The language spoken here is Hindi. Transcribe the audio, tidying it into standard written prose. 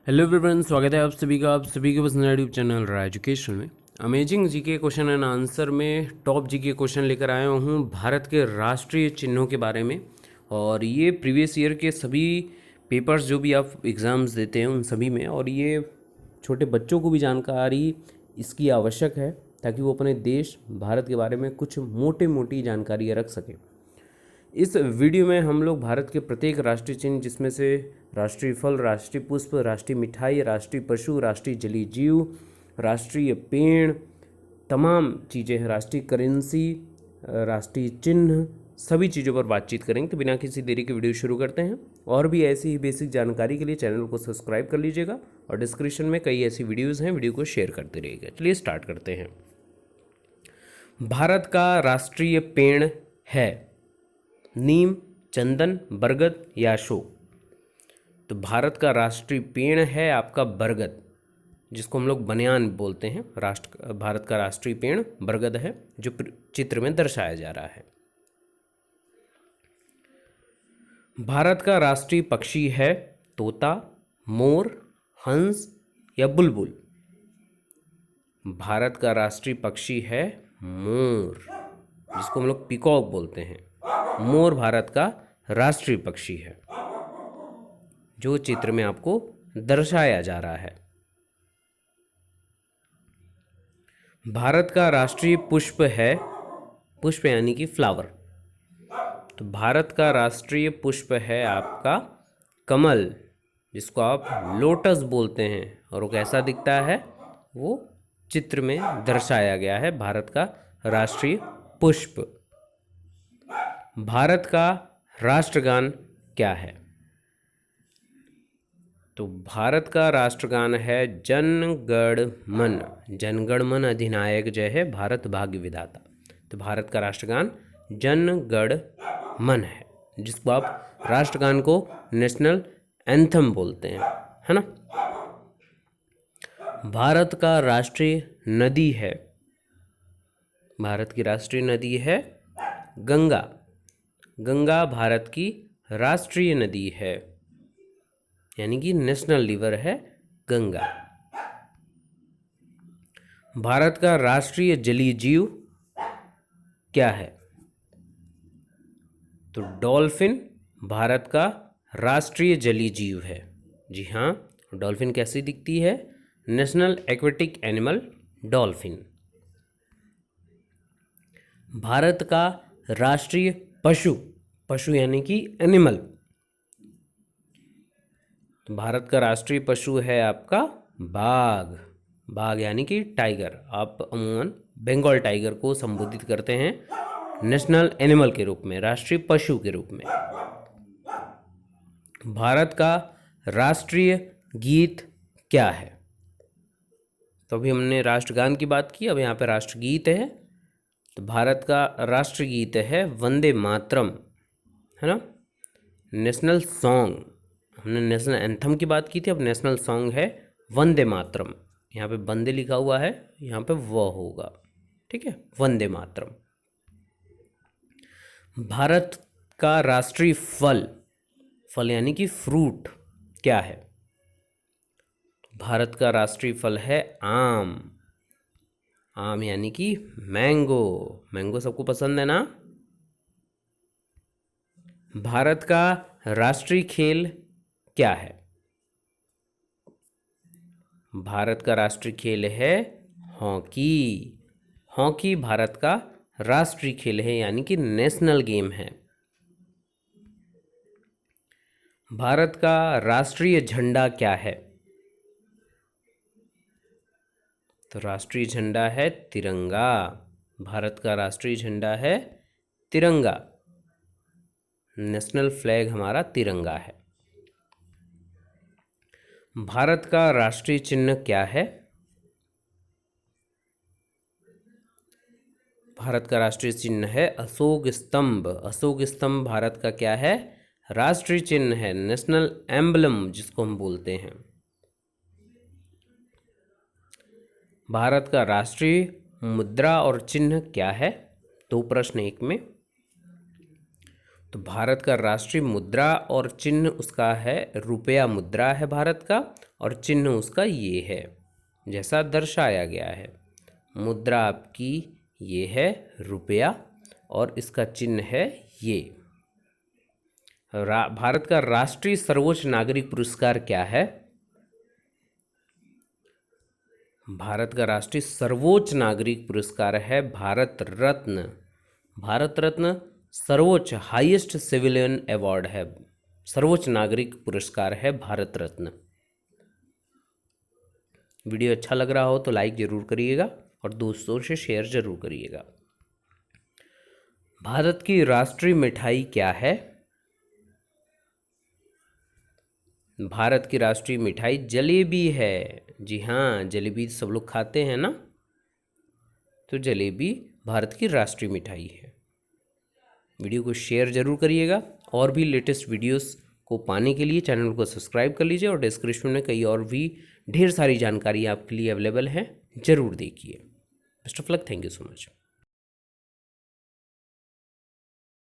हेलो एवरीवन, स्वागत है आप सभी का पसंदीदा यूट्यूब चैनल रहा एजुकेशन में। Amazing GK question and answer में टॉप जीके क्वेश्चन लेकर आया हूँ भारत के राष्ट्रीय चिन्हों के बारे में। और ये प्रीवियस ईयर के सभी पेपर्स जो भी आप एग्ज़ाम्स देते हैं उन सभी में, और ये छोटे बच्चों को भी जानकारी इसकी आवश्यक है ताकि वो अपने देश भारत के बारे में कुछ मोटी जानकारियाँ रख सकें। इस वीडियो में हम लोग भारत के प्रत्येक राष्ट्रीय चिन्ह, जिसमें से राष्ट्रीय फल, राष्ट्रीय पुष्प, राष्ट्रीय मिठाई, राष्ट्रीय पशु, राष्ट्रीय जलीय जीव, राष्ट्रीय पेड़, तमाम चीज़ें हैं, राष्ट्रीय करेंसी, राष्ट्रीय चिन्ह, सभी चीज़ों पर बातचीत करेंगे। तो बिना किसी देरी के वीडियो शुरू करते हैं। और भी ऐसी ही बेसिक जानकारी के लिए चैनल को सब्सक्राइब कर लीजिएगा और डिस्क्रिप्शन में कई ऐसी वीडियोज़ हैं, वीडियो को शेयर करते रहिएगा। चलिए स्टार्ट करते हैं। भारत का राष्ट्रीय पेड़ है नीम, चंदन, बरगद या अशोक। तो भारत का राष्ट्रीय पेड़ है आपका बरगद, जिसको हम लोग बनियान बोलते हैं। भारत का राष्ट्रीय पेड़ बरगद है, जो चित्र में दर्शाया जा रहा है। भारत का राष्ट्रीय पक्षी है तोता, मोर, हंस या बुलबुल। भारत का राष्ट्रीय पक्षी है मोर, जिसको हम लोग पीकॉक बोलते हैं। मोर भारत का राष्ट्रीय पक्षी है, जो चित्र में आपको दर्शाया जा रहा है। भारत का राष्ट्रीय पुष्प है, पुष्प यानी कि फ्लावर। तो भारत का राष्ट्रीय पुष्प है आपका कमल, जिसको आप लोटस बोलते हैं। और वो कैसा दिखता है, वो चित्र में दर्शाया गया है भारत का राष्ट्रीय पुष्प। भारत का राष्ट्रगान क्या है? तो भारत का राष्ट्रगान है जन गण मन। जन गण मन अधिनायक जय है, भारत भाग्य विधाता। तो भारत का राष्ट्रगान जन गण मन है, जिसको आप राष्ट्रगान को नेशनल एंथम बोलते हैं, है ना। भारत का राष्ट्रीय नदी है, भारत की राष्ट्रीय नदी है गंगा। गंगा भारत की राष्ट्रीय नदी है, यानी कि नेशनल रिवर है गंगा। भारत का राष्ट्रीय जलीय जीव क्या है? तो डॉल्फिन भारत का राष्ट्रीय जलीय जीव है। जी हाँ, डॉल्फिन कैसी दिखती है? National aquatic animal dolphin. Bharat का राष्ट्रीय पशु, पशु यानी कि एनिमल। तो भारत का राष्ट्रीय पशु है आपका बाघ। बाघ यानी कि टाइगर। आप अमूमन बंगाल टाइगर को संबोधित करते हैं नेशनल एनिमल के रूप में, राष्ट्रीय पशु के रूप में। भारत का राष्ट्रीय गीत क्या है? तो अभी हमने राष्ट्रगान की बात की, अब यहाँ पे राष्ट्रगीत है। तो भारत का राष्ट्रगीत है वंदे मातरम, है ना, नेशनल सॉन्ग। हमने नेशनल एंथम की बात की थी, अब नेशनल सॉन्ग है वंदे मातरम। यहाँ पे वंदे लिखा हुआ है, यहाँ पे व होगा, ठीक है, वंदे मातरम। भारत का राष्ट्रीय फल, फल यानी कि फ्रूट क्या है? भारत का राष्ट्रीय फल है आम। आम यानी कि मैंगो। मैंगो सबको पसंद है ना। भारत का राष्ट्रीय खेल क्या है? भारत का राष्ट्रीय खेल है हॉकी। हॉकी भारत का राष्ट्रीय खेल है, यानी कि नेशनल गेम है। भारत का राष्ट्रीय झंडा क्या है? तो राष्ट्रीय झंडा है तिरंगा। भारत का राष्ट्रीय झंडा है तिरंगा। नेशनल फ्लैग हमारा तिरंगा है। भारत का राष्ट्रीय चिन्ह क्या है? भारत का राष्ट्रीय चिन्ह है अशोक स्तंभ। अशोक स्तंभ भारत का क्या है? राष्ट्रीय चिन्ह है, नेशनल एम्बलम जिसको हम बोलते हैं। भारत का राष्ट्रीय मुद्रा और चिन्ह क्या है? दो प्रश्न एक में। तो भारत का राष्ट्रीय मुद्रा और चिन्ह उसका है रुपया मुद्रा है भारत का, और चिन्ह उसका ये है, जैसा दर्शाया गया है। मुद्रा आपकी ये है रुपया और इसका चिन्ह है ये। भारत का राष्ट्रीय सर्वोच्च नागरिक पुरस्कार क्या है? भारत का राष्ट्रीय सर्वोच्च नागरिक पुरस्कार है भारत रत्न। भारत रत्न सर्वोच्च हाईएस्ट सिविलियन अवार्ड है, सर्वोच्च नागरिक पुरस्कार है भारत रत्न। वीडियो अच्छा लग रहा हो तो लाइक जरूर करिएगा और दोस्तों से शेयर जरूर करिएगा। भारत की राष्ट्रीय मिठाई क्या है? भारत की राष्ट्रीय मिठाई जलेबी है। जी हाँ, जलेबी सब लोग खाते हैं ना, तो जलेबी भारत की राष्ट्रीय मिठाई है। वीडियो को शेयर जरूर करिएगा और भी लेटेस्ट वीडियोस को पाने के लिए चैनल को सब्सक्राइब कर लीजिए और डिस्क्रिप्शन में कई और भी ढेर सारी जानकारी आपके लिए अवेलेबल है, ज़रूर देखिए। Best of luck, thank you so much.